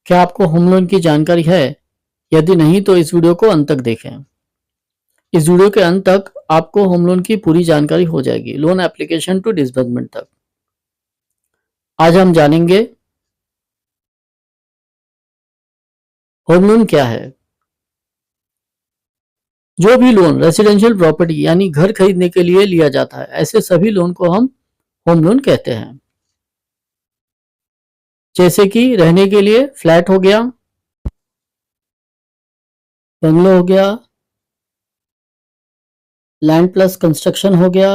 क्या आपको home loan की जानकारी है? यदि नहीं तो इस वीडियो को अंत तक देखें। इस वीडियो के अंत तक आपको होम लोन की पूरी जानकारी हो जाएगी, लोन एप्लीकेशन टू डिसबर्समेंट तक। आज हम जानेंगे होम लोन क्या है। जो भी लोन रेसिडेंशियल प्रॉपर्टी यानी घर खरीदने के लिए लिया जाता है, ऐसे सभी लोन को हम होम लोन कहते हैं। जैसे कि रहने के लिए फ्लैट हो गया, बंगलो हो गया, लैंड प्लस कंस्ट्रक्शन हो गया।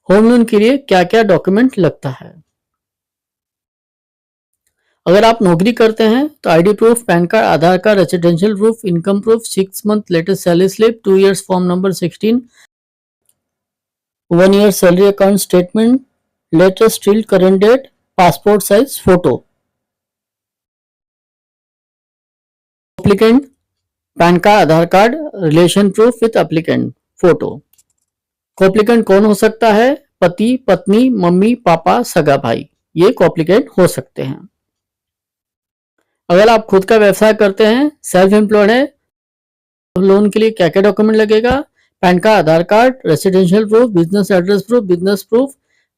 होम लोन के लिए क्या क्या डॉक्यूमेंट लगता है? अगर आप नौकरी करते हैं तो ID proof, PAN card, Aadhaar card, residential proof, income proof, 6 month latest salary slip, 2 years form number 16, 1 year salary account statement, latest till current date, passport size photo. Applicant PAN card, Aadhaar card, relation proof with applicant photo. Coapplicant कौन हो सकता है? पति, पत्नी, mummy, पापा, सगा भाई, ये कॉप्लिकेंट हो सकते हैं। अगर आप खुद का व्यवसाय करते हैं, सेल्फ एम्प्लॉयड है, तो लोन के लिए क्या क्या डॉक्यूमेंट लगेगा? PAN card, Aadhaar card, residential proof, business address proof, business proof,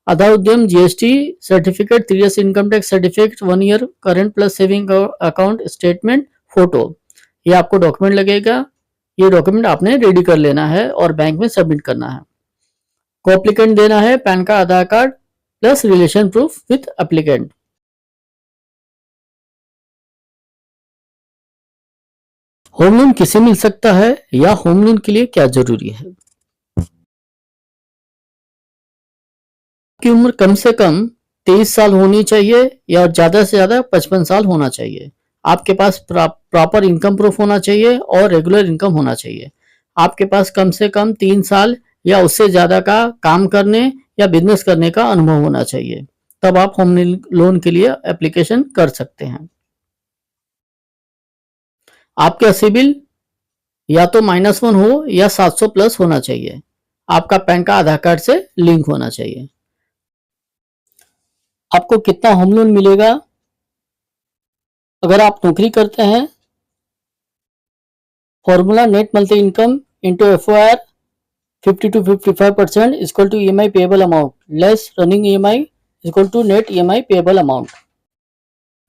Aadhaar Udyam, GST certificate, 3 years income tax certificate, 1 year current plus saving account statement, photo. ये आपको डॉक्यूमेंट लगेगा। ये डॉक्यूमेंट आपने रेडी कर लेना है और बैंक में सबमिट करना है। कॉप्लिकेंट देना है pan card, Aadhaar card plus relation proof with applicant. Home loan किसे मिल सकता है या होम लोन के लिए क्या जरूरी है? आपकी उम्र कम से कम 23 साल होनी चाहिए या ज्यादा से ज्यादा 55 साल होना चाहिए। आपके पास प्रॉपर इनकम प्रूफ होना चाहिए और रेगुलर इनकम होना चाहिए। आपके पास कम से कम 3 साल या उससे ज्यादा का काम करने या बिजनेस करने का अनुभव होना चाहिए, तब आप होम लोन के लिए एप्लीकेशन कर सकते हैं। आपका सिबिल या तो -1 हो या 700 प्लस होना चाहिए। आपका पैन कार्ड आधार कार्ड से लिंक होना चाहिए। आपको कितना होम लोन मिलेगा? अगर आप नौकरी करते हैं, formula net monthly income into FOIR 50 to 55% equal to EMI payable amount less running EMI equal to net EMI payable amount.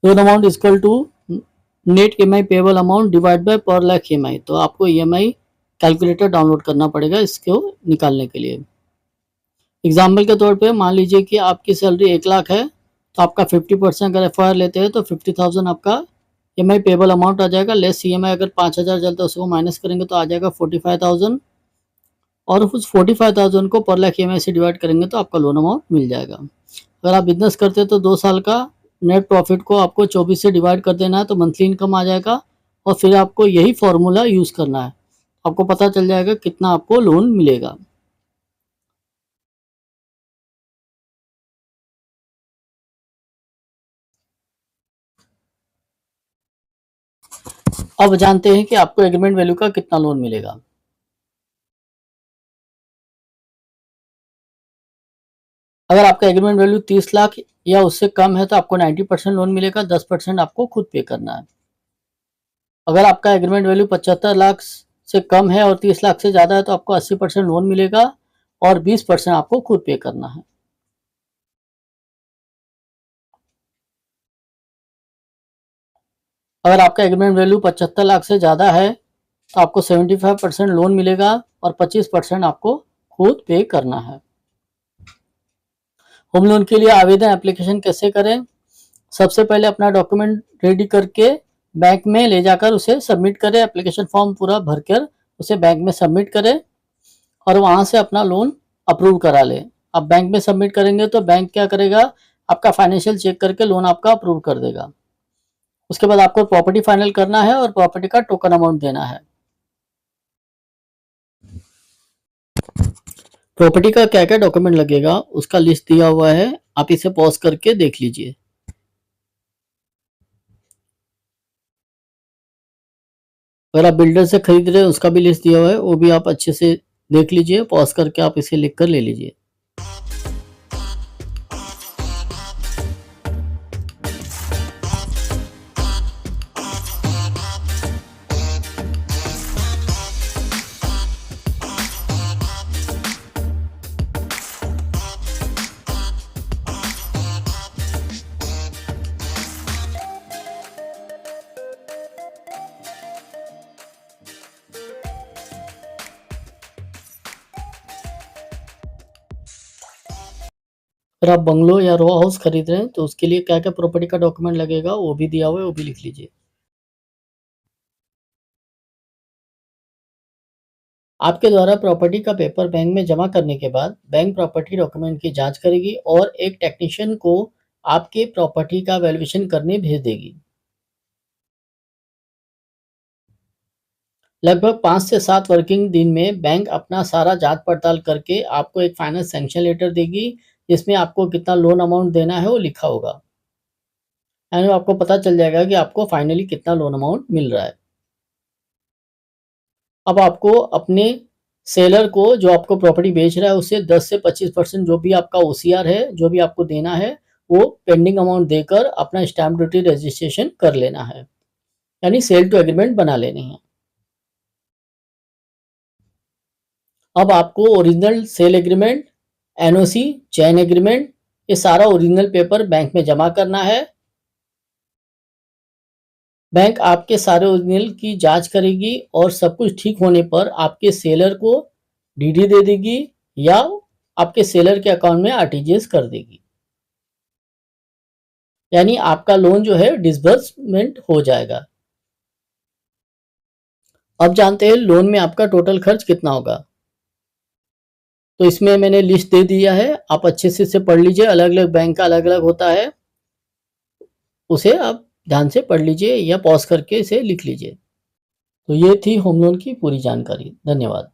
Loan amount equal to net EMI payable amount divide by पर lakh EMI। तो आपको EMI calculator download करना पड़ेगा इसको निकालने के लिए। Example के तौर पे मान लीजिए कि आपकी सैलरी 1 लाख है, तो आपका 50% अगर FOIR लेते हैं तो 50,000 आपका EMI पेएबल अमाउंट आ जाएगा। लेस EMI अगर 5,000 चलता है उसको माइनस करेंगे तो आ जाएगा 45,000, और उस 45,000 को पर लाख EMI से डिवाइड करेंगे तो आपका लोन अमाउंट मिल जाएगा। अगर आप बिजनेस करते हैं तो 2 साल का नेट प्रॉफिट को आपको 24 से डिवाइड कर देना है तो मंथली इनकम आ जाएगा, और फिर आपको यही फॉर्मूला यूज करना है। आपको पता चल जाएगा कितना आपको लोन मिलेगा। अब जानते हैं कि आपको एग्रीमेंट वैल्यू का कितना लोन मिलेगा। अगर आपका एग्रीमेंट वैल्यू 30 लाख या उससे कम है तो आपको 90% लोन मिलेगा, 10% आपको खुद पे करना है। अगर आपका एग्रीमेंट वैल्यू 75 लाख से कम है और 30 लाख से ज़्यादा है तो आपको 80% लोन मिलेगा और 20% आपको खुद पे करना है। अगर आपका एग्रीमेंट वैल्यू 75 लाख से ज़्यादा है तो आपको 75% लोन मिलेगा और 25% आपको खुद पे करना है। होम लोन के लिए आवेदन एप्लीकेशन कैसे करें? सबसे पहले अपना डॉक्यूमेंट रेडी करके बैंक में ले जाकर उसे सबमिट करें। एप्लीकेशन फॉर्म पूरा भरकर उसे बैंक में सबमिट करें और वहाँ से अपना लोन अप्रूव करा लें। अब बैंक में सबमिट करेंगे तो बैंक क्या करेगा, आपका फाइनेंशियल चेक करके लोन आपका अप्रूव कर देगा। उसके बाद आपको प्रॉपर्टी फाइनल करना है और प्रॉपर्टी का टोकन अमाउंट देना है। प्रॉपर्टी का क्या क्या डॉक्यूमेंट लगेगा उसका लिस्ट दिया हुआ है, आप इसे पॉज करके देख लीजिए। अगर आप बिल्डर से खरीद रहे हैं उसका भी लिस्ट दिया हुआ है, वो भी आप अच्छे से देख लीजिए। पॉज करके आप इसे लिख कर ले लीजिए। अगर आप बंगलो या रो हाउस खरीद रहे हैं तो उसके लिए क्या क्या प्रॉपर्टी का डॉक्यूमेंट लगेगा वो भी दिया हुआ है, वो भी लिख लीजिए। आपके द्वारा प्रॉपर्टी का पेपर बैंक में जमा करने के बाद बैंक प्रॉपर्टी डॉक्यूमेंट की जांच करेगी और एक टेक्नीशियन को आपके प्रॉपर्टी का वैल्यूएशन करने भेज देगी। लगभग 5 से 7 वर्किंग दिन में बैंक अपना सारा जांच पड़ताल करके आपको एक फाइनल सैंक्शन लेटर देगी, जिसमें आपको कितना लोन अमाउंट देना है वो लिखा होगा। यानी आपको पता चल जाएगा कि आपको फाइनली कितना लोन अमाउंट मिल रहा है। अब आपको अपने सेलर को, जो आपको प्रॉपर्टी बेच रहा है, उससे 10 से 25% जो भी आपका ओसीआर है, जो भी आपको देना है, वो पेंडिंग अमाउंट देकर अपना स्टैम्प ड्यूटी रजिस्ट्रेशन कर लेना है, यानी सेल टू एग्रीमेंट बना लेनी है। अब आपको ओरिजिनल सेल एग्रीमेंट, एनओसी, चैन एग्रीमेंट, ये सारा ओरिजिनल पेपर बैंक में जमा करना है। बैंक आपके सारे ओरिजिनल की जांच करेगी और सब कुछ ठीक होने पर आपके सेलर को डीडी दे देगी या आपके सेलर के अकाउंट में आरटीजीएस कर देगी, यानी आपका लोन जो है डिसबर्समेंट हो जाएगा। अब जानते हैं लोन में आपका टोटल खर्च कितना होगा। तो इसमें मैंने लिस्ट दे दिया है, आप अच्छे से इसे पढ़ लीजिए। अलग अलग बैंक का अलग अलग होता है, उसे आप ध्यान से पढ़ लीजिए या पॉज करके इसे लिख लीजिए। तो ये थी होम लोन की पूरी जानकारी। धन्यवाद।